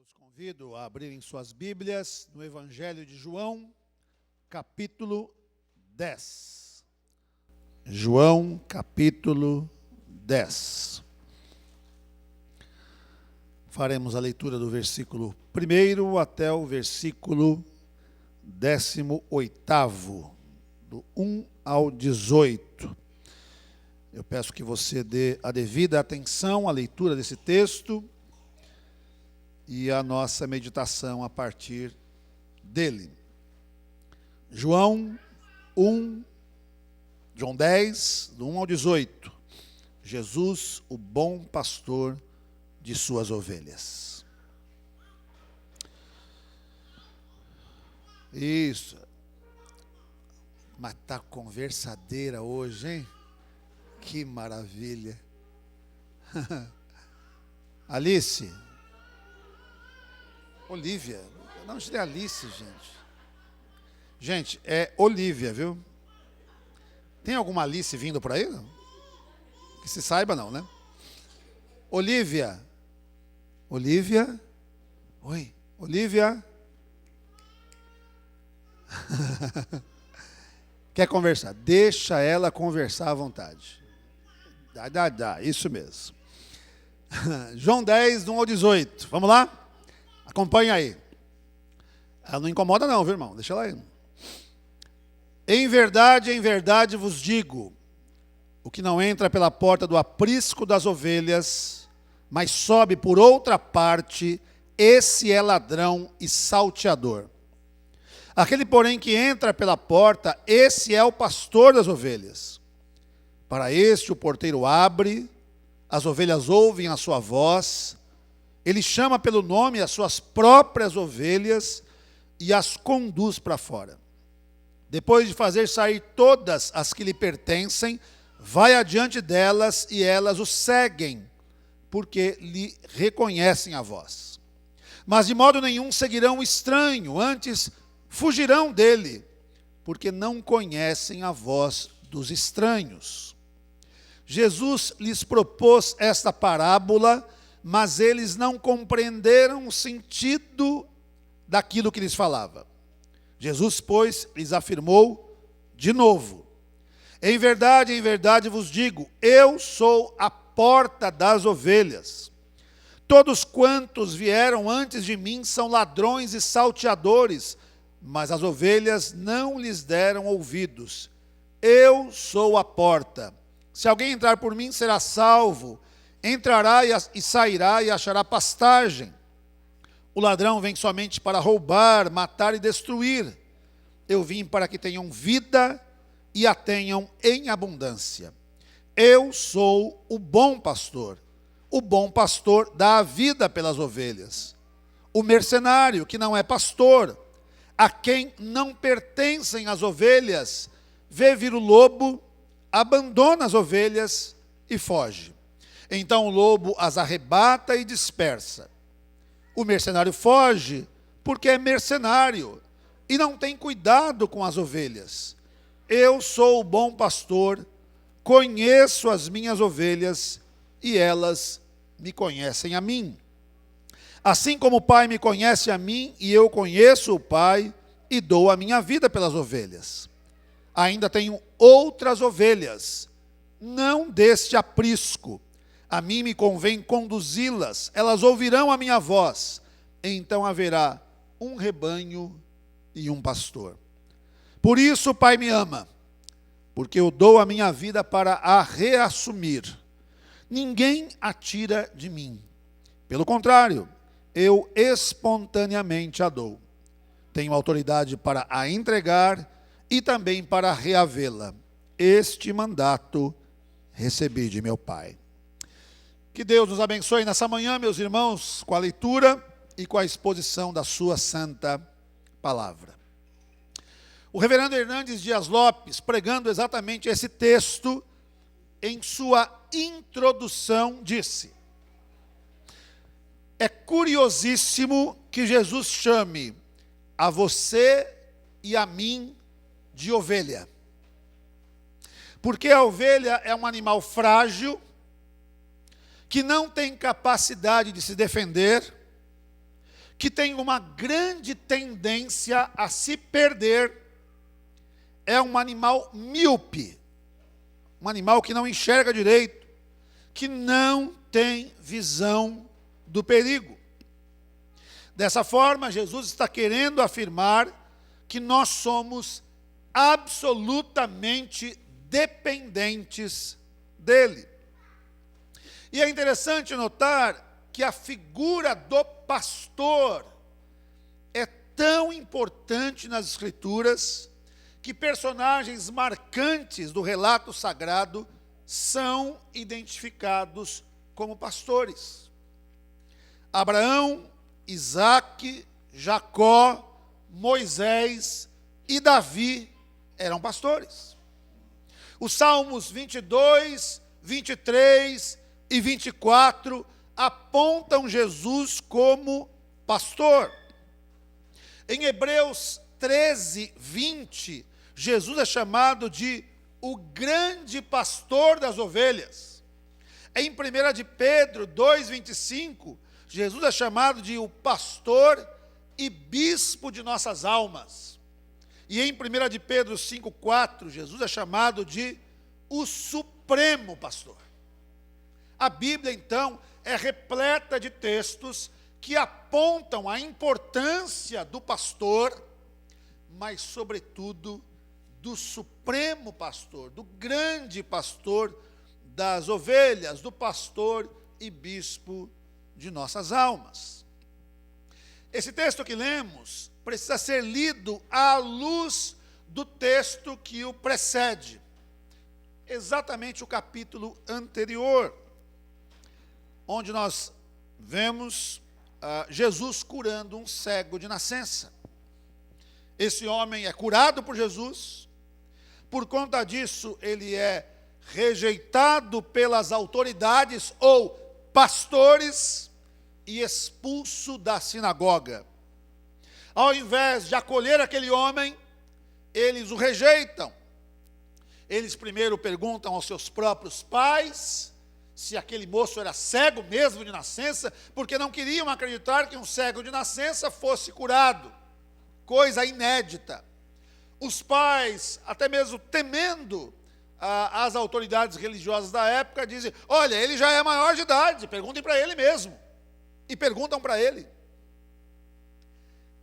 Os convido a abrirem suas Bíblias no Evangelho de João, capítulo 10. João, capítulo 10. Faremos a leitura do versículo 1 até o versículo 18, do 1 ao 18. Eu peço que você dê a devida atenção à leitura desse texto e à nossa meditação a partir dele. João 10, do 1 ao 18. Jesus, o bom pastor de suas ovelhas. Isso. Mas tá conversadeira hoje, hein? Que maravilha. Alice. Olívia. Não, isso é Alice, gente. Gente, é Olívia, viu? Tem alguma Alice vindo por aí? Que se saiba não, né? Olívia. Olívia? Oi, Olívia? Quer conversar? Deixa ela conversar à vontade. Dá, isso mesmo. João 10, do 1 ao 18. Vamos lá? Acompanha aí. Ela não incomoda não, viu, irmão? Deixa ela aí. Em verdade vos digo, o que não entra pela porta do aprisco das ovelhas, mas sobe por outra parte, esse é ladrão e salteador. Aquele, porém, que entra pela porta, esse é o pastor das ovelhas. Para este o porteiro abre, as ovelhas ouvem a sua voz, ele chama pelo nome as suas próprias ovelhas e as conduz para fora. Depois de fazer sair todas as que lhe pertencem, vai adiante delas e elas o seguem, porque lhe reconhecem a voz. Mas de modo nenhum seguirão o estranho, antes fugirão dele, porque não conhecem a voz dos estranhos. Jesus lhes propôs esta parábola, mas eles não compreenderam o sentido daquilo que lhes falava. Jesus, pois, lhes afirmou de novo: em verdade vos digo, eu sou a porta das ovelhas. Todos quantos vieram antes de mim são ladrões e salteadores, mas as ovelhas não lhes deram ouvidos. Eu sou a porta. Se alguém entrar por mim, será salvo. Entrará e sairá e achará pastagem. O ladrão vem somente para roubar, matar e destruir. Eu vim para que tenham vida e a tenham em abundância. Eu sou o bom pastor. O bom pastor dá a vida pelas ovelhas. O mercenário, que não é pastor, a quem não pertencem as ovelhas, vê vir o lobo, abandona as ovelhas e foge. Então o lobo as arrebata e dispersa. O mercenário foge porque é mercenário e não tem cuidado com as ovelhas. Eu sou o bom pastor, conheço as minhas ovelhas e elas me conhecem a mim. Assim como o Pai me conhece a mim e eu conheço o Pai e dou a minha vida pelas ovelhas. Ainda tenho outras ovelhas, não deste aprisco. A mim me convém conduzi-las, elas ouvirão a minha voz. Então haverá um rebanho e um pastor. Por isso o Pai me ama, porque eu dou a minha vida para a reassumir. Ninguém a tira de mim. Pelo contrário, eu espontaneamente a dou. Tenho autoridade para a entregar e também para reavê-la. Este mandato recebi de meu Pai. Que Deus nos abençoe nessa manhã, meus irmãos, com a leitura e com a exposição da sua santa palavra. O reverendo Hernandes Dias Lopes, pregando exatamente esse texto, em sua introdução, disse: é curiosíssimo que Jesus chame a você e a mim de ovelha. Porque a ovelha é um animal frágil, que não tem capacidade de se defender, que tem uma grande tendência a se perder, é um animal míope, um animal que não enxerga direito, que não tem visão do perigo. Dessa forma, Jesus está querendo afirmar que nós somos absolutamente dependentes dele. E é interessante notar que a figura do pastor é tão importante nas Escrituras que personagens marcantes do relato sagrado são identificados como pastores. Abraão, Isaque, Jacó, Moisés e Davi eram pastores. Os Salmos 22, 23 e 24 apontam Jesus como pastor. Em Hebreus 13, 20, Jesus é chamado de o grande pastor das ovelhas. Em 1 de Pedro 2, 25, Jesus é chamado de o pastor e bispo de nossas almas. E em 1 de Pedro 5, 4, Jesus é chamado de o supremo pastor. A Bíblia, então, é repleta de textos que apontam a importância do pastor, mas, sobretudo, do supremo pastor, do grande pastor das ovelhas, do pastor e bispo de nossas almas. Esse texto que lemos precisa ser lido à luz do texto que o precede, exatamente o capítulo anterior, onde nós vemos Jesus curando um cego de nascença. Esse homem é curado por Jesus, por conta disso ele é rejeitado pelas autoridades ou pastores e expulso da sinagoga. Ao invés de acolher aquele homem, eles o rejeitam. Eles primeiro perguntam aos seus próprios pais se aquele moço era cego mesmo de nascença, porque não queriam acreditar que um cego de nascença fosse curado. Coisa inédita. Os pais, até mesmo temendo as autoridades religiosas da época, dizem: olha, ele já é maior de idade, perguntem para ele mesmo. E perguntam para ele.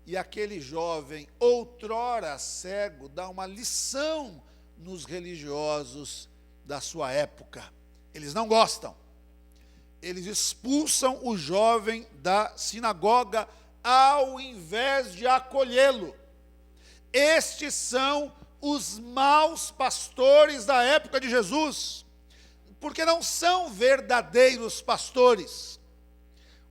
E aquele jovem, outrora cego, dá uma lição nos religiosos da sua época. Eles não gostam. Eles expulsam o jovem da sinagoga ao invés de acolhê-lo. Estes são os maus pastores da época de Jesus, porque não são verdadeiros pastores.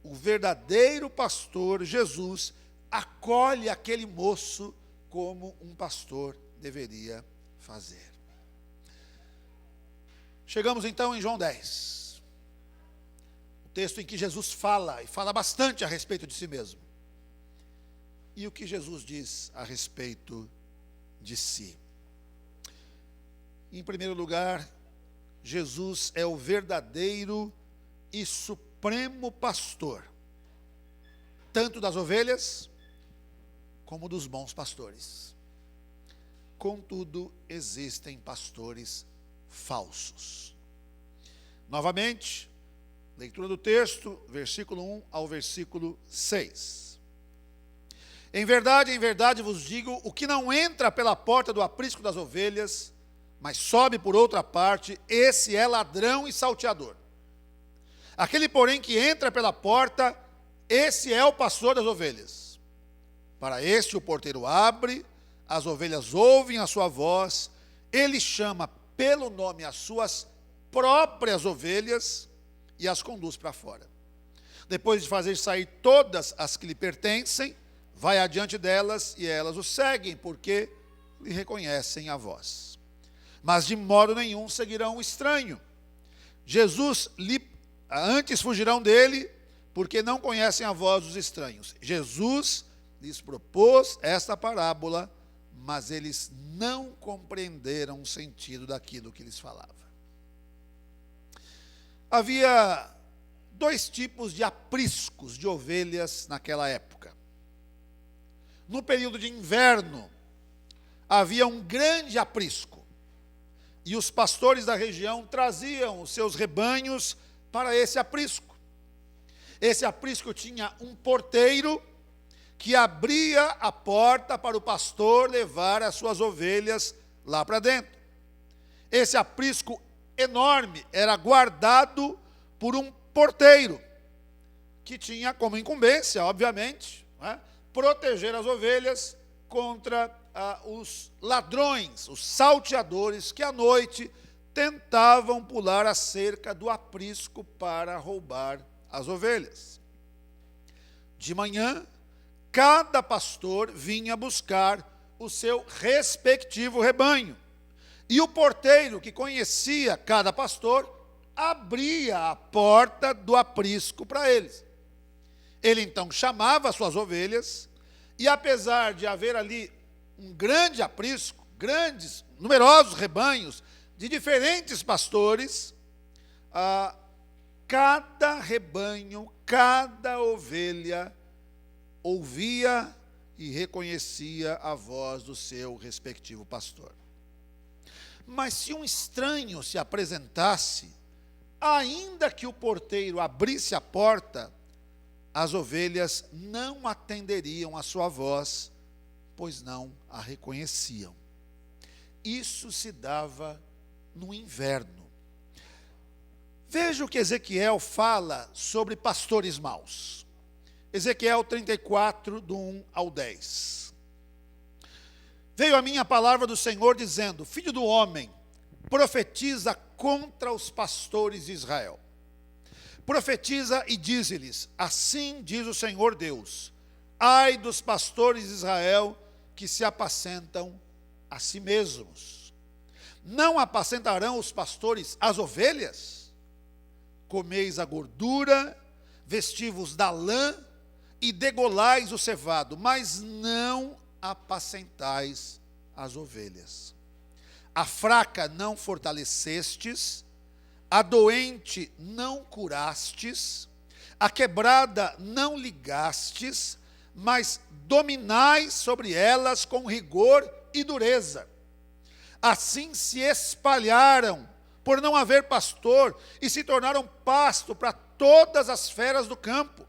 O verdadeiro pastor, Jesus, acolhe aquele moço como um pastor deveria fazer. Chegamos então em João 10, o texto em que Jesus fala, e fala bastante a respeito de si mesmo. E o que Jesus diz a respeito de si? Em primeiro lugar, Jesus é o verdadeiro e supremo pastor, tanto das ovelhas como dos bons pastores. Contudo, existem pastores falsos. Novamente, leitura do texto, versículo 1 ao versículo 6. Em verdade vos digo, o que não entra pela porta do aprisco das ovelhas, mas sobe por outra parte, esse é ladrão e salteador. Aquele, porém, que entra pela porta, esse é o pastor das ovelhas. Para este o porteiro abre, as ovelhas ouvem a sua voz, ele chama pelo nome as suas próprias ovelhas e as conduz para fora. Depois de fazer sair todas as que lhe pertencem, vai adiante delas e elas o seguem, porque lhe reconhecem a voz. Mas de modo nenhum seguirão o estranho. Antes fugirão dele, porque não conhecem a voz dos estranhos. Jesus lhes propôs esta parábola, mas eles não compreenderam o sentido daquilo que lhes falava. Havia dois tipos de apriscos de ovelhas naquela época. no período de inverno, havia um grande aprisco. E os pastores da região traziam os seus rebanhos para esse aprisco. Esse aprisco tinha um porteiro que abria a porta para o pastor levar as suas ovelhas lá para dentro. Esse aprisco enorme era guardado por um porteiro, que tinha como incumbência, obviamente, proteger as ovelhas contra os ladrões, os salteadores, que à noite tentavam pular a cerca do aprisco para roubar as ovelhas. De manhã, cada pastor vinha buscar o seu respectivo rebanho. E o porteiro, que conhecia cada pastor, abria a porta do aprisco para eles. Ele então chamava as suas ovelhas, e apesar de haver ali um grande aprisco, numerosos rebanhos de diferentes pastores, cada rebanho, cada ovelha ouvia e reconhecia a voz do seu respectivo pastor. Mas se um estranho se apresentasse, ainda que o porteiro abrisse a porta, as ovelhas não atenderiam a sua voz, pois não a reconheciam. Isso se dava no inverno. Veja o que Ezequiel fala sobre pastores maus. Ezequiel 34, do 1 ao 10. Veio a mim a palavra do Senhor dizendo: Filho do homem, profetiza contra os pastores de Israel. Profetiza e dize-lhes: assim diz o Senhor Deus, ai dos pastores de Israel que se apacentam a si mesmos. Não apacentarão os pastores as ovelhas? Comeis a gordura, vestivos da lã e degolais o cevado, mas não apacentais as ovelhas. A fraca não fortalecestes, a doente não curastes, a quebrada não ligastes, mas dominais sobre elas com rigor e dureza. Assim se espalharam, por não haver pastor, e se tornaram pasto para todas as feras do campo.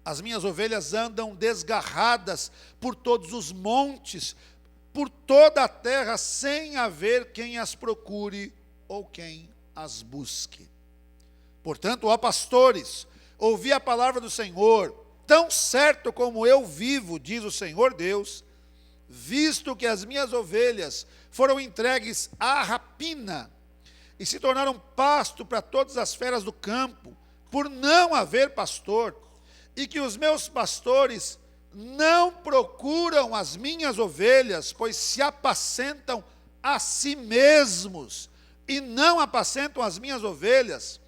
As minhas ovelhas andam desgarradas por todos os montes, por toda a terra, sem haver quem as procure ou quem as busque. Portanto, ó pastores, ouvi a palavra do Senhor, tão certo como eu vivo, diz o Senhor Deus, visto que as minhas ovelhas foram entregues à rapina e se tornaram pasto para todas as feras do campo, por não haver pastor, e que os meus pastores não procuram as minhas ovelhas, pois se apacentam a si mesmos, e não apacentam as minhas ovelhas.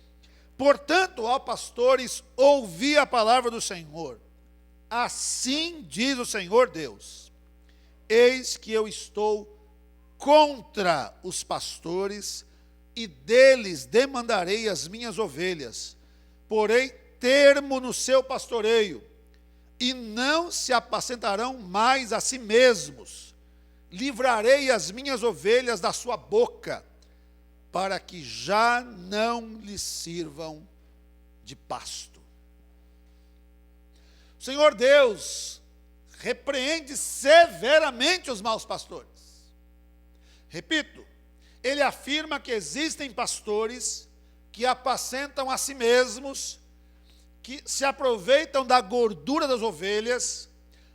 Portanto, ó pastores, ouvi a palavra do Senhor. Assim diz o Senhor Deus: eis que eu estou contra os pastores, e deles demandarei as minhas ovelhas. Porém, termo no seu pastoreio, e não se apacentarão mais a si mesmos. Livrarei as minhas ovelhas da sua boca, para que já não lhes sirvam de pasto. O Senhor Deus repreende severamente os maus pastores. Repito, ele afirma que existem pastores que apacentam a si mesmos, que se aproveitam da gordura das ovelhas,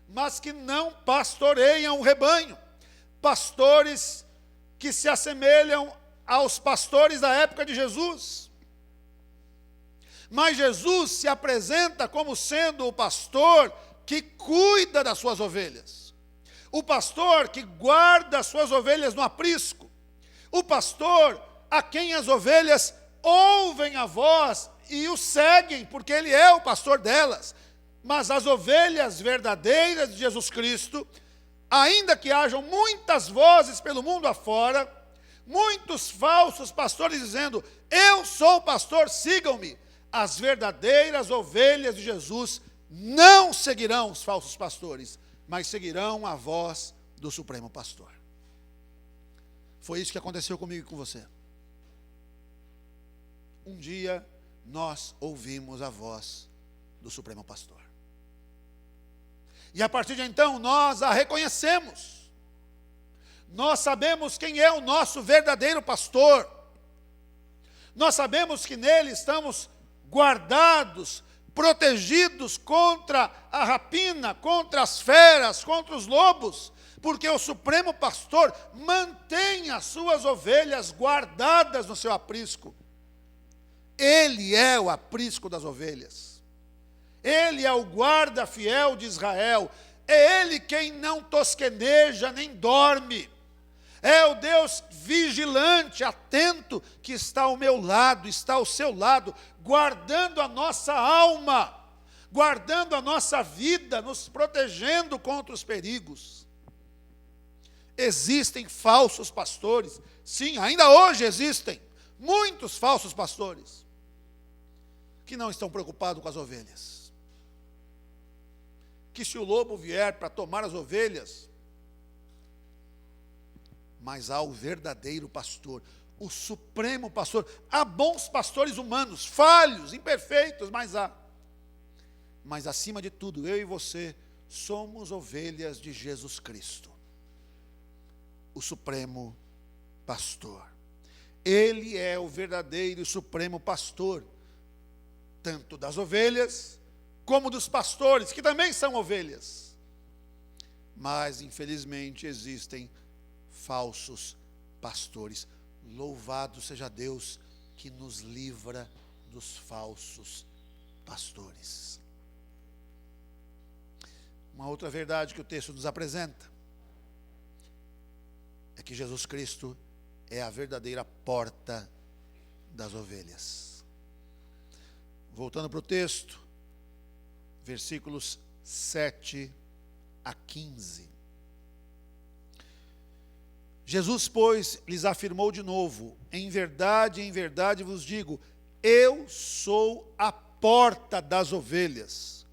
mas que não pastoreiam o rebanho. Pastores que se assemelham aos pastores da época de Jesus. Mas Jesus se apresenta como sendo o pastor que cuida das suas ovelhas. O pastor que guarda as suas ovelhas no aprisco. O pastor a quem as ovelhas ouvem a voz e o seguem, porque ele é o pastor delas. Mas as ovelhas verdadeiras de Jesus Cristo, ainda que hajam muitas vozes pelo mundo afora, muitos falsos pastores dizendo: eu sou o pastor, sigam-me. As verdadeiras ovelhas de Jesus não seguirão os falsos pastores. mas seguirão a voz do Supremo Pastor. Foi isso que aconteceu comigo e com você. Um dia nós ouvimos a voz do Supremo Pastor. E a partir de então nós a reconhecemos. Nós sabemos quem é o nosso verdadeiro pastor. Nós sabemos que nele estamos guardados, protegidos contra a rapina, contra as feras, contra os lobos, porque o Supremo Pastor mantém as suas ovelhas guardadas no seu aprisco. Ele é o aprisco das ovelhas. Ele é o guarda fiel de Israel. É Ele quem não tosqueneja nem dorme. É o Deus vigilante, atento, que está ao meu lado, está ao seu lado, guardando a nossa alma, guardando a nossa vida, nos protegendo contra os perigos. Existem falsos pastores. Sim, ainda hoje existem muitos falsos pastores que não estão preocupados com as ovelhas. Que se o lobo vier para tomar as ovelhas, mas há o verdadeiro pastor, o Supremo Pastor. Há bons pastores humanos, falhos, imperfeitos, mas há. Mas acima de tudo, eu e você somos ovelhas de Jesus Cristo, o Supremo Pastor. Ele é o verdadeiro e Supremo Pastor, tanto das ovelhas, como dos pastores, que também são ovelhas. Mas, infelizmente, existem falsos pastores. Louvado seja Deus que nos livra dos falsos pastores. Uma outra verdade que o texto nos apresenta é que Jesus Cristo é a verdadeira porta das ovelhas. Voltando para o texto, versículos 7 a 15. Jesus, pois, lhes afirmou de novo: em verdade vos digo, eu sou a porta das ovelhas.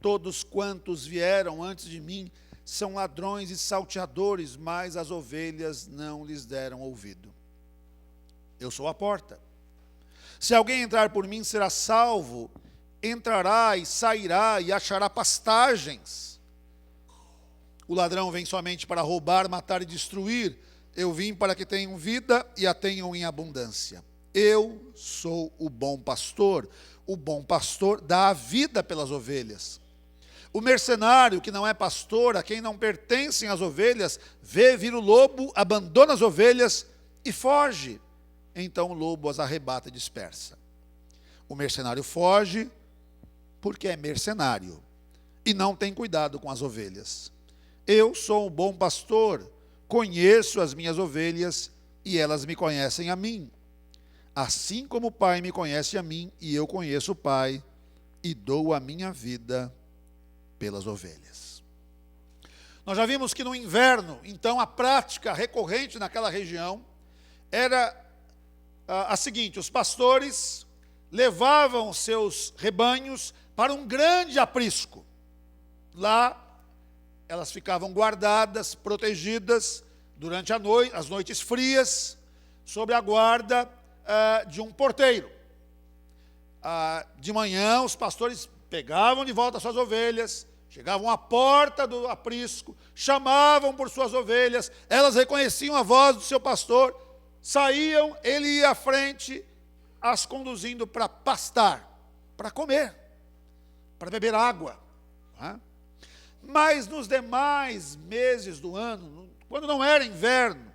Todos quantos vieram antes de mim são ladrões e salteadores, mas as ovelhas não lhes deram ouvido. Eu sou a porta. Se alguém entrar por mim, será salvo, entrará e sairá e achará pastagens. O ladrão vem somente para roubar, matar e destruir. Eu vim para que tenham vida e a tenham em abundância. Eu sou o bom pastor. O bom pastor dá a vida pelas ovelhas. O mercenário, que não é pastor, a quem não pertencem as ovelhas, vê vir o lobo, abandona as ovelhas e foge. Então o lobo as arrebata e dispersa. O mercenário foge porque é mercenário e não tem cuidado com as ovelhas. Eu sou o bom pastor, conheço as minhas ovelhas e elas me conhecem a mim. Assim como o Pai me conhece a mim e eu conheço o Pai e dou a minha vida pelas ovelhas. Nós já vimos que no inverno, então, a prática recorrente naquela região era a seguinte: os pastores levavam seus rebanhos para um grande aprisco. Lá elas ficavam guardadas, protegidas durante a noite, as noites frias, sob a guarda de um porteiro. De manhã, os pastores pegavam de volta as suas ovelhas, chegavam à porta do aprisco, chamavam por suas ovelhas, elas reconheciam a voz do seu pastor, saíam, ele ia à frente, as conduzindo para pastar, para comer, para beber água. Mas nos demais meses do ano, quando não era inverno,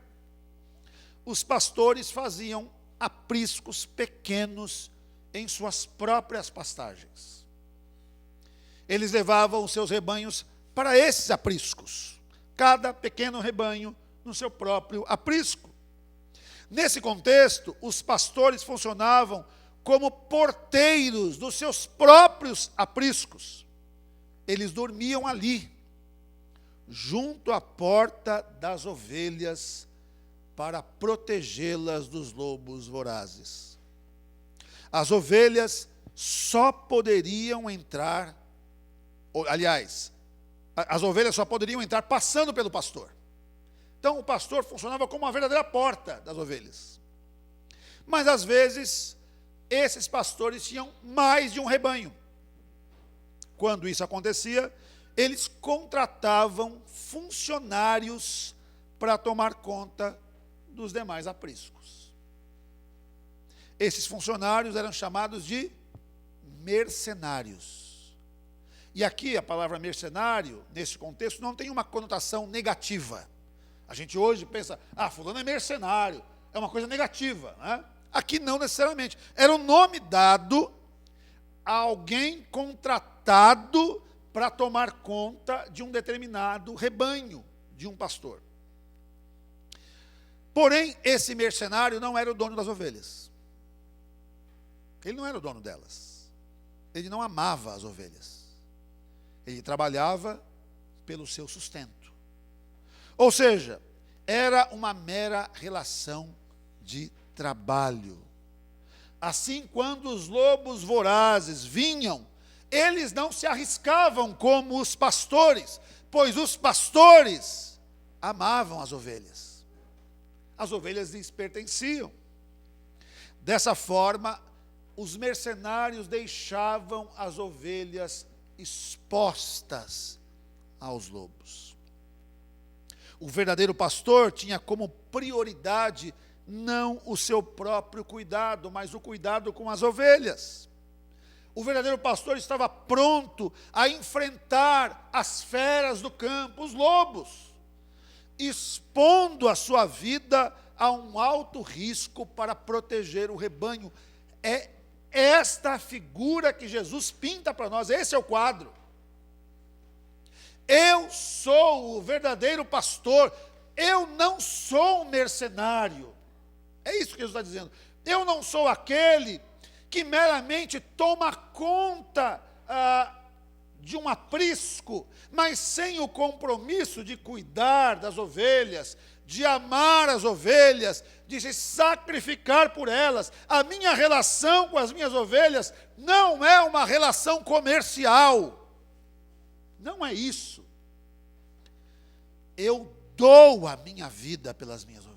os pastores faziam apriscos pequenos em suas próprias pastagens. Eles levavam os seus rebanhos para esses apriscos, cada pequeno rebanho no seu próprio aprisco. Nesse contexto, os pastores funcionavam como porteiros dos seus próprios apriscos. Eles dormiam ali, junto à porta das ovelhas, para protegê-las dos lobos vorazes. As ovelhas só poderiam entrar, aliás, As ovelhas só poderiam entrar passando pelo pastor. Então o pastor funcionava como uma verdadeira porta das ovelhas. Mas às vezes, esses pastores tinham mais de um rebanho. Quando isso acontecia, eles contratavam funcionários para tomar conta dos demais apriscos. Esses funcionários eram chamados de mercenários. E aqui a palavra mercenário, nesse contexto, não tem uma conotação negativa. A gente hoje pensa, fulano é mercenário, é uma coisa negativa, né? Aqui não necessariamente. Era um nome dado a alguém contratado para tomar conta de um determinado rebanho de um pastor. Porém, esse mercenário não era o dono das ovelhas. Ele não era o dono delas. Ele não amava as ovelhas. Ele trabalhava pelo seu sustento. Ou seja, era uma mera relação de trabalho. Assim, quando os lobos vorazes vinham, eles não se arriscavam como os pastores, pois os pastores amavam as ovelhas. As ovelhas lhes pertenciam. Dessa forma, os mercenários deixavam as ovelhas expostas aos lobos. O verdadeiro pastor tinha como prioridade não o seu próprio cuidado, mas o cuidado com as ovelhas. O verdadeiro pastor estava pronto a enfrentar as feras do campo, os lobos, expondo a sua vida a um alto risco para proteger o rebanho. É esta a figura que Jesus pinta para nós, esse é o quadro. Eu sou o verdadeiro pastor, eu não sou um mercenário. É isso que Jesus está dizendo. Eu não sou aquele que meramente toma conta de um aprisco, mas sem o compromisso de cuidar das ovelhas, de amar as ovelhas, de se sacrificar por elas. A minha relação com as minhas ovelhas não é uma relação comercial. Não é isso. Eu dou a minha vida pelas minhas ovelhas.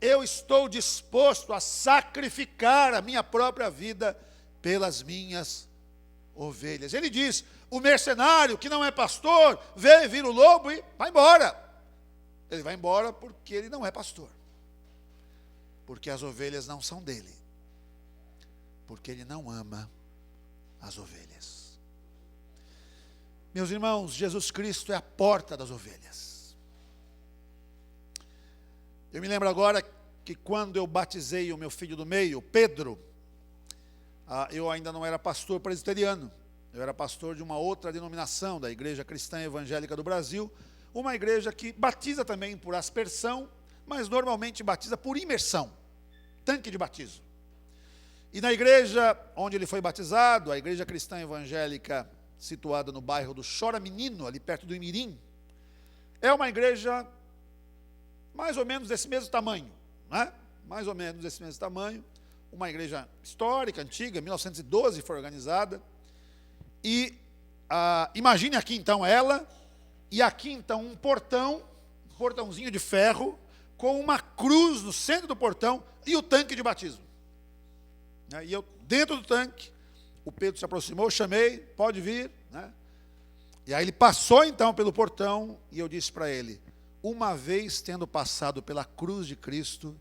Eu estou disposto a sacrificar a minha própria vida pelas minhas ovelhas. Ele diz, o mercenário que não é pastor, vê vir o lobo e vai embora. Ele vai embora porque ele não é pastor. Porque as ovelhas não são dele. Porque ele não ama as ovelhas. Meus irmãos, Jesus Cristo é a porta das ovelhas. Eu me lembro agora que quando eu batizei o meu filho do meio, Pedro, eu ainda não era pastor presbiteriano, eu era pastor de uma outra denominação, da Igreja Cristã Evangélica do Brasil, uma igreja que batiza também por aspersão, mas normalmente batiza por imersão, tanque de batismo. E na igreja onde ele foi batizado, a Igreja Cristã Evangélica, situada no bairro do Chora Menino, ali perto do Imirim, é uma igreja mais ou menos desse mesmo tamanho, né? Mais ou menos desse mesmo tamanho, uma igreja histórica, antiga, 1912 foi organizada, e imagine aqui então ela, e aqui então um portãozinho de ferro, com uma cruz no centro do portão, e o tanque de batismo. E eu, dentro do tanque, o Pedro se aproximou, eu chamei, pode vir, né? E aí ele passou então pelo portão, e eu disse para ele, uma vez tendo passado pela cruz de Cristo,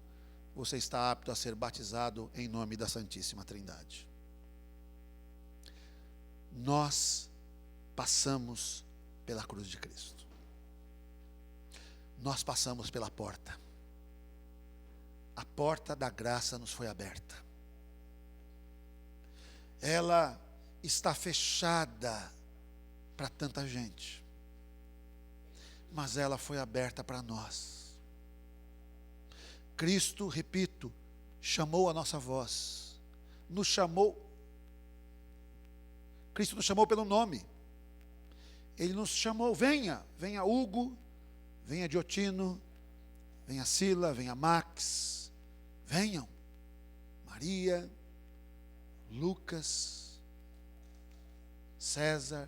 você está apto a ser batizado em nome da Santíssima Trindade. Nós passamos pela cruz de Cristo. Nós passamos pela porta. A porta da graça nos foi aberta. Ela está fechada para tanta gente, mas ela foi aberta para nós. Cristo, repito, chamou a nossa voz, nos chamou, Cristo nos chamou pelo nome, Ele nos chamou, venha Hugo, venha Diotino, venha Sila, venha Max, venham, Maria, Lucas, César,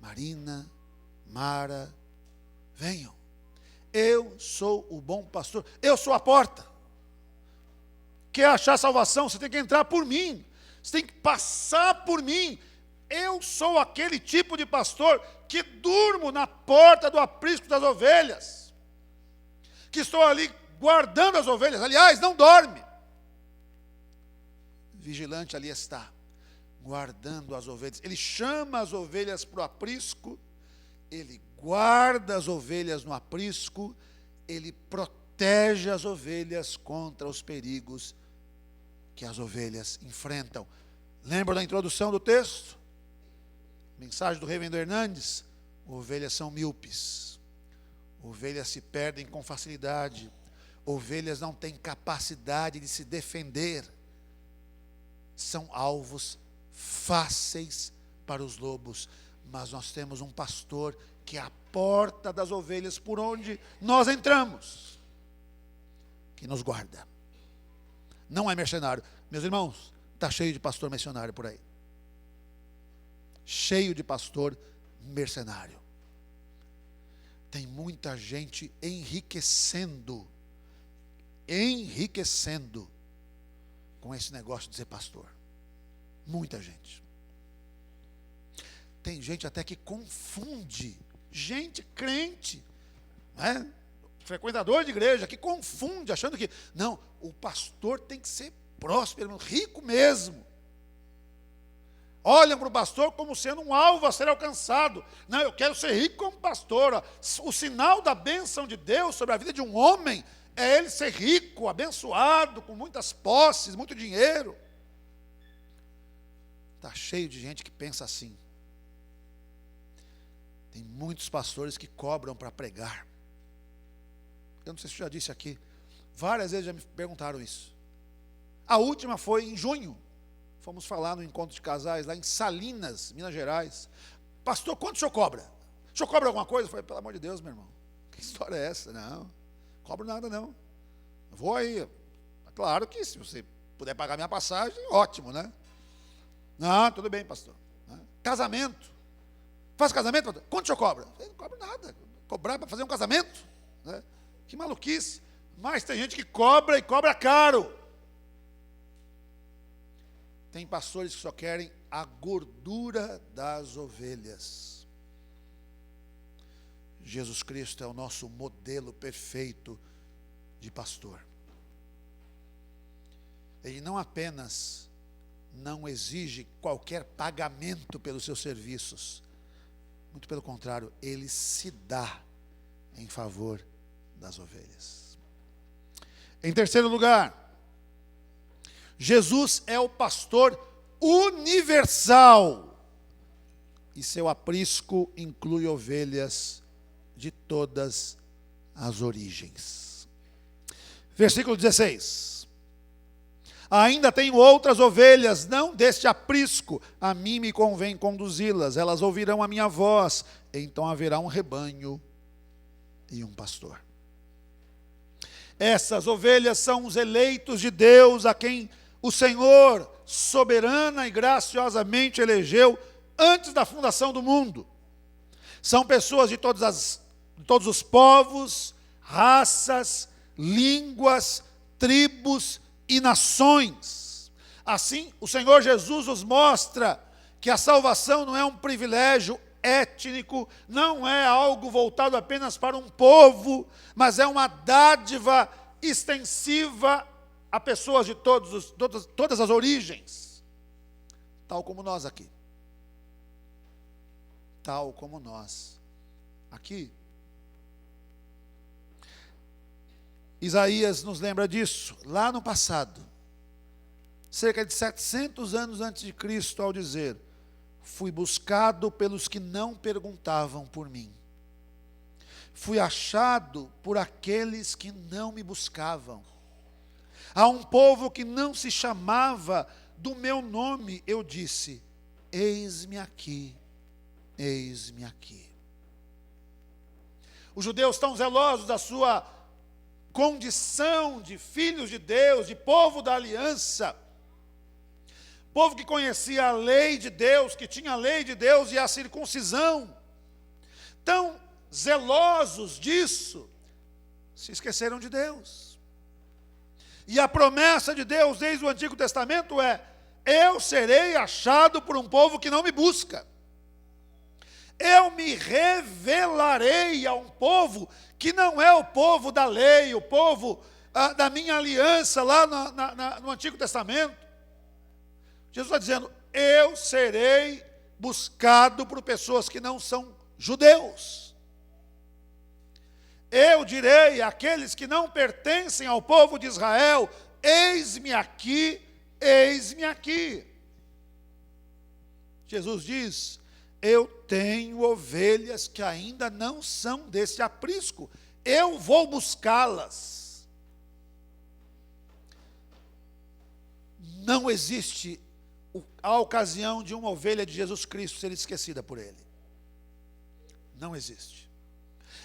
Marina, Mara, venham. Eu sou o bom pastor, eu sou a porta. Quer achar salvação? Você tem que entrar por mim, você tem que passar por mim. Eu sou aquele tipo de pastor que durmo na porta do aprisco das ovelhas, que estou ali guardando as ovelhas. Aliás, não dorme. Vigilante ali está, guardando as ovelhas. Ele chama as ovelhas para o aprisco, ele guarda as ovelhas no aprisco, ele protege as ovelhas contra os perigos que as ovelhas enfrentam. Lembra da introdução do texto? Mensagem do Reverendo Hernandes: ovelhas são míopes, ovelhas se perdem com facilidade, ovelhas não têm capacidade de se defender, são alvos fáceis para os lobos, mas nós temos um pastor que é a porta das ovelhas por onde nós entramos, que nos guarda. Não é mercenário. Meus irmãos, está cheio de pastor mercenário por aí. Cheio de pastor mercenário. Tem muita gente enriquecendo com esse negócio de ser pastor. Muita gente. Tem gente até que confunde, gente crente, né? Frequentador de igreja, que confunde, achando que, não, o pastor tem que ser próspero, rico mesmo. Olham para o pastor como sendo um alvo a ser alcançado. Não, eu quero ser rico como pastor. O sinal da bênção de Deus sobre a vida de um homem é ele ser rico, abençoado, com muitas posses, muito dinheiro. Está cheio de gente que pensa assim. Tem muitos pastores que cobram para pregar. Eu não sei se eu já disse aqui, várias vezes já me perguntaram isso. A última foi em junho. Fomos falar no encontro de casais lá em Salinas, Minas Gerais. Pastor, quanto o senhor cobra? O senhor cobra alguma coisa? Eu falei, pelo amor de Deus, meu irmão, que história é essa? Não cobro nada não. Eu vou aí. Claro que se você puder pagar minha passagem, ótimo, né? Não, tudo bem, pastor. Casamento. Faz casamento, pastor? Quanto o senhor cobra? Eu não cobro nada. Cobrar para fazer um casamento? Né? Que maluquice. Mas tem gente que cobra e cobra caro. Tem pastores que só querem a gordura das ovelhas. Jesus Cristo é o nosso modelo perfeito de pastor. Ele não apenas não exige qualquer pagamento pelos seus serviços, muito pelo contrário, ele se dá em favor das ovelhas. Em terceiro lugar, Jesus é o pastor universal, e seu aprisco inclui ovelhas de todas as origens. Versículo 16. Ainda tenho outras ovelhas, não deste aprisco, a mim me convém conduzi-las, elas ouvirão a minha voz, então haverá um rebanho e um pastor. Essas ovelhas são os eleitos de Deus, a quem o Senhor soberana e graciosamente elegeu antes da fundação do mundo. São pessoas de todos os povos, raças, línguas, tribos e nações. Assim, o Senhor Jesus nos mostra que a salvação não é um privilégio étnico, não é algo voltado apenas para um povo, mas é uma dádiva extensiva a pessoas de todas as origens, tal como nós aqui. Tal como nós aqui. Isaías nos lembra disso, lá no passado, cerca de 700 anos antes de Cristo, ao dizer: fui buscado pelos que não perguntavam por mim, fui achado por aqueles que não me buscavam. A um povo que não se chamava do meu nome, eu disse: eis-me aqui, eis-me aqui. Os judeus tão zelosos da sua condição de filhos de Deus, de povo da aliança, povo que conhecia a lei de Deus, que tinha a lei de Deus e a circuncisão, tão zelosos disso, se esqueceram de Deus. E a promessa de Deus desde o Antigo Testamento é: eu serei achado por um povo que não me busca. Eu me revelarei a um povo que não é o povo da lei, o povo da minha aliança lá no Antigo Testamento. Jesus está dizendo: eu serei buscado por pessoas que não são judeus. Eu direi àqueles que não pertencem ao povo de Israel: eis-me aqui, eis-me aqui. Jesus diz: eu tenho ovelhas que ainda não são desse aprisco, eu vou buscá-las. Não existe a ocasião de uma ovelha de Jesus Cristo ser esquecida por Ele. Não existe.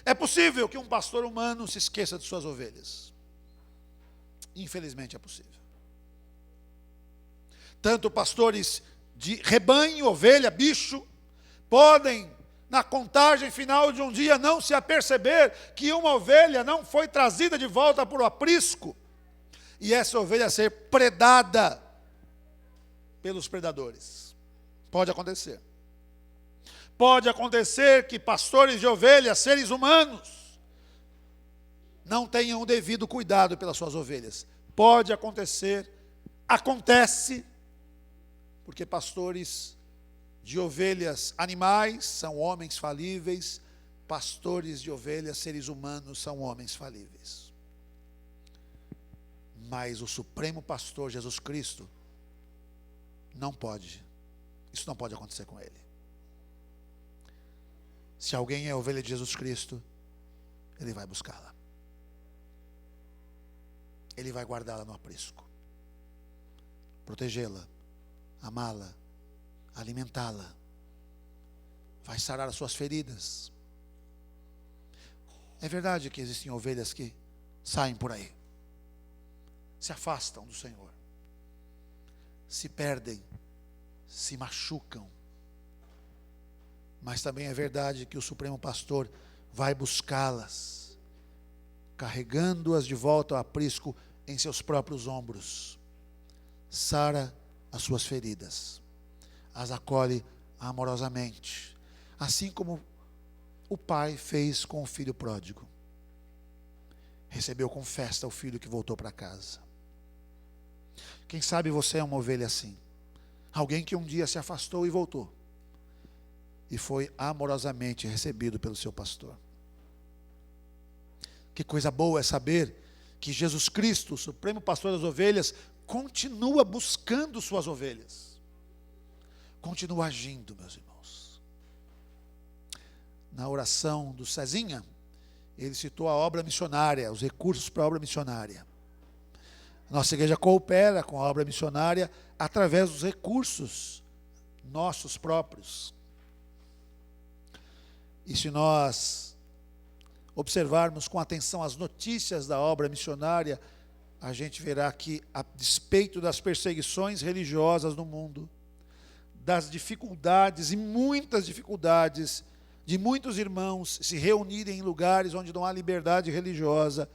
É possível que um pastor humano se esqueça de suas ovelhas. Infelizmente é possível. Tanto pastores de rebanho, ovelha, bicho, podem, na contagem final de um dia, não se aperceber que uma ovelha não foi trazida de volta para o aprisco, e essa ovelha ser predada pelos predadores. Pode acontecer. Pode acontecer que pastores de ovelhas, seres humanos, não tenham o devido cuidado pelas suas ovelhas. Pode acontecer, acontece, porque pastores de ovelhas animais são homens falíveis, pastores de ovelhas seres humanos são homens falíveis. Mas o Supremo Pastor Jesus Cristo não pode, isso não pode acontecer com ele. Se alguém é ovelha de Jesus Cristo, ele vai buscá-la. Ele vai guardá-la no aprisco, protegê-la, amá-la, alimentá-la, vai sarar as suas feridas. É verdade que existem ovelhas que saem por aí, se afastam do Senhor, se perdem, se machucam. Mas também é verdade que o Supremo Pastor vai buscá-las, carregando-as de volta ao aprisco em seus próprios ombros, sara as suas feridas, as acolhe amorosamente, assim como o pai fez com o filho pródigo. Recebeu com festa o filho que voltou para casa. Quem sabe você é uma ovelha assim, alguém que um dia se afastou e voltou, e foi amorosamente recebido pelo seu pastor. Que coisa boa é saber que Jesus Cristo, o Supremo Pastor das ovelhas, continua buscando suas ovelhas, continua agindo, meus irmãos. Na oração do Cezinha, ele citou a obra missionária, os recursos para a obra missionária. Nossa igreja coopera com a obra missionária através dos recursos nossos próprios. E se nós observarmos com atenção as notícias da obra missionária, a gente verá que, a despeito das perseguições religiosas no mundo, das dificuldades e muitas dificuldades de muitos irmãos se reunirem em lugares onde não há liberdade religiosa,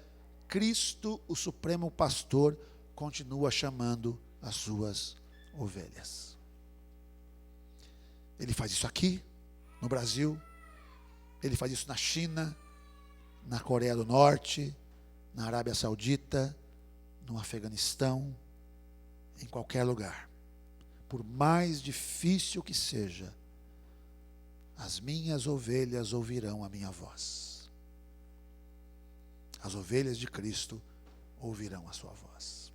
Cristo, o Supremo Pastor, continua chamando as suas ovelhas. Ele faz isso aqui, no Brasil, ele faz isso na China, na Coreia do Norte, na Arábia Saudita, no Afeganistão, em qualquer lugar. Por mais difícil que seja, as minhas ovelhas ouvirão a minha voz. As ovelhas de Cristo ouvirão a sua voz.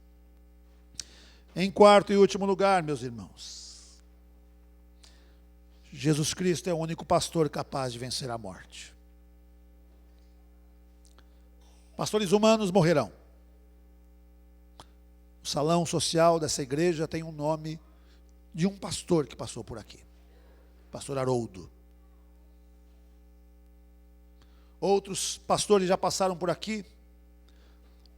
Em quarto e último lugar, meus irmãos, Jesus Cristo é o único pastor capaz de vencer a morte. Pastores humanos morrerão. O salão social dessa igreja tem um nome de um pastor que passou por aqui, pastor Haroldo. Outros pastores já passaram por aqui,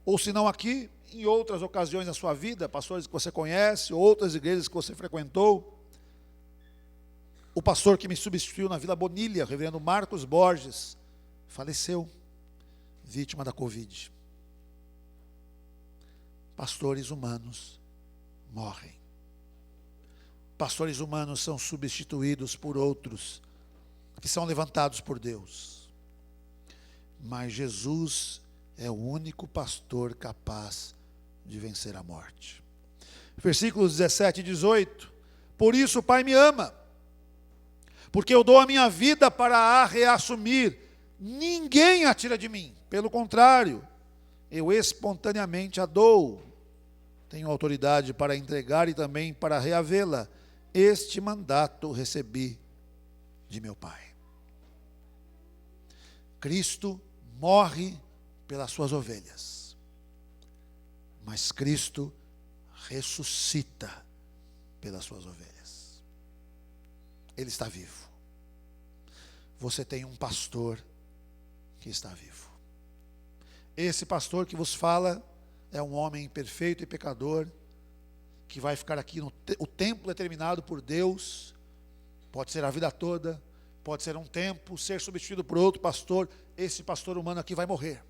ou se não aqui, em outras ocasiões na sua vida, pastores que você conhece, outras igrejas que você frequentou. O pastor que me substituiu na Vila Bonilha, o reverendo Marcos Borges, faleceu, vítima da Covid. Pastores humanos morrem. Pastores humanos são substituídos por outros que são levantados por Deus. Mas Jesus é o único pastor capaz de vencer a morte. Versículos 17 e 18. Por isso o Pai me ama, porque eu dou a minha vida para a reassumir. Ninguém a tira de mim. Pelo contrário, eu espontaneamente a dou. Tenho autoridade para entregar e também para reavê-la. Este mandato recebi de meu Pai. Cristo morre pelas suas ovelhas, mas Cristo ressuscita pelas suas ovelhas. Ele está vivo. Você tem um pastor que está vivo. Esse pastor que vos fala é um homem perfeito e pecador, que vai ficar aqui o tempo determinado por Deus. Pode ser a vida toda, pode ser um tempo, ser substituído por outro pastor. Esse pastor humano aqui vai morrer.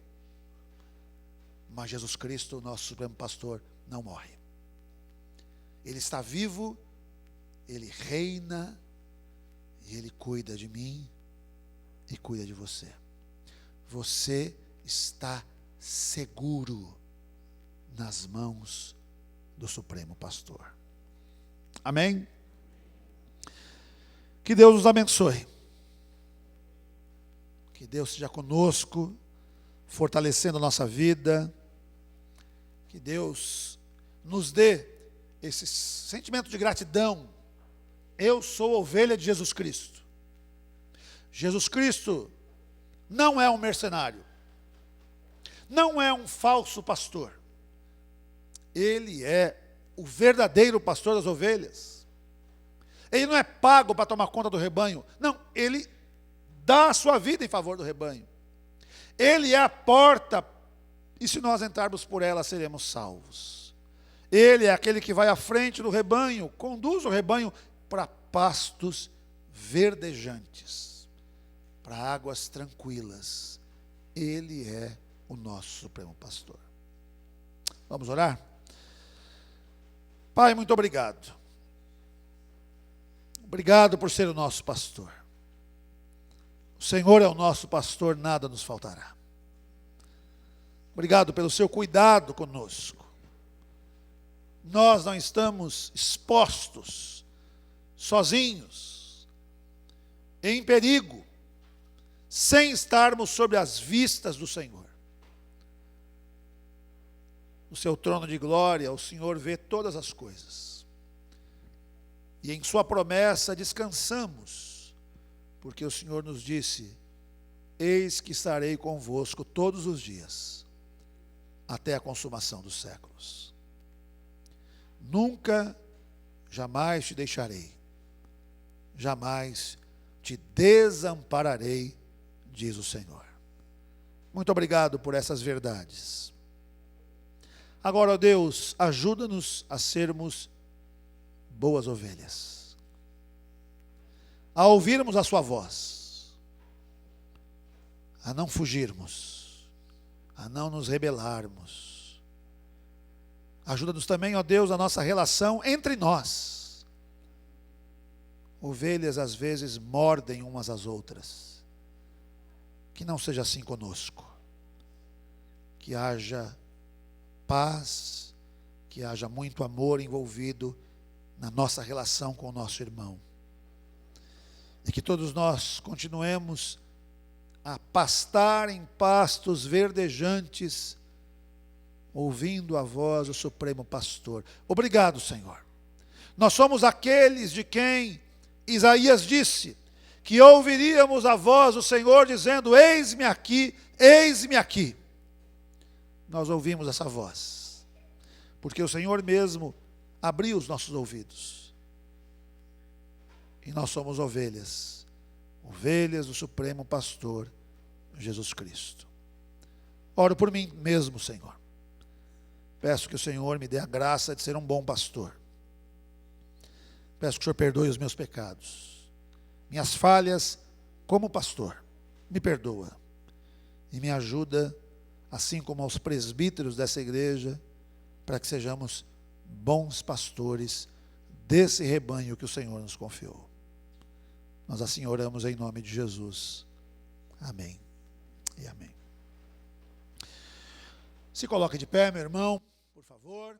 Mas Jesus Cristo, nosso supremo pastor, não morre. Ele está vivo, ele reina, e ele cuida de mim e cuida de você. Você está seguro nas mãos do Supremo Pastor. Amém? Que Deus nos abençoe. Que Deus seja conosco, fortalecendo a nossa vida. Que Deus nos dê esse sentimento de gratidão. Eu sou ovelha de Jesus Cristo. Jesus Cristo não é um mercenário. Não é um falso pastor. Ele é o verdadeiro pastor das ovelhas. Ele não é pago para tomar conta do rebanho. Não, ele dá a sua vida em favor do rebanho. Ele é a porta, e se nós entrarmos por ela, seremos salvos. Ele é aquele que vai à frente do rebanho, conduz o rebanho para pastos verdejantes, para águas tranquilas. Ele é o nosso supremo pastor. Vamos orar? Pai, muito obrigado. Obrigado por ser o nosso pastor. O Senhor é o nosso pastor, nada nos faltará. Obrigado pelo seu cuidado conosco. Nós não estamos expostos, sozinhos, em perigo, sem estarmos sob as vistas do Senhor. No seu trono de glória, o Senhor vê todas as coisas. E em sua promessa descansamos, porque o Senhor nos disse: eis que estarei convosco todos os dias, até a consumação dos séculos. Nunca, jamais te deixarei, jamais te desampararei, diz o Senhor. Muito obrigado por essas verdades. Agora, ó Deus, ajuda-nos a sermos boas ovelhas, a ouvirmos a sua voz, a não fugirmos, a não nos rebelarmos. Ajuda-nos também, ó Deus, a nossa relação entre nós. Ovelhas às vezes mordem umas às outras. Que não seja assim conosco. Que haja paz, que haja muito amor envolvido na nossa relação com o nosso irmão. E que todos nós continuemos a pastar em pastos verdejantes, ouvindo a voz do Supremo Pastor. Obrigado, Senhor. Nós somos aqueles de quem Isaías disse que ouviríamos a voz do Senhor dizendo: eis-me aqui, eis-me aqui. Nós ouvimos essa voz, porque o Senhor mesmo abriu os nossos ouvidos. E nós somos ovelhas, ovelhas do Supremo Pastor, Jesus Cristo. Oro por mim mesmo, Senhor. Peço que o Senhor me dê a graça de ser um bom pastor. Peço que o Senhor perdoe os meus pecados. minhas falhas como pastor. Me perdoa e me ajuda, assim como aos presbíteros dessa igreja, para que sejamos bons pastores desse rebanho que o Senhor nos confiou. Nós assim oramos em nome de Jesus. Amém e amém. Se coloque de pé, meu irmão, por favor.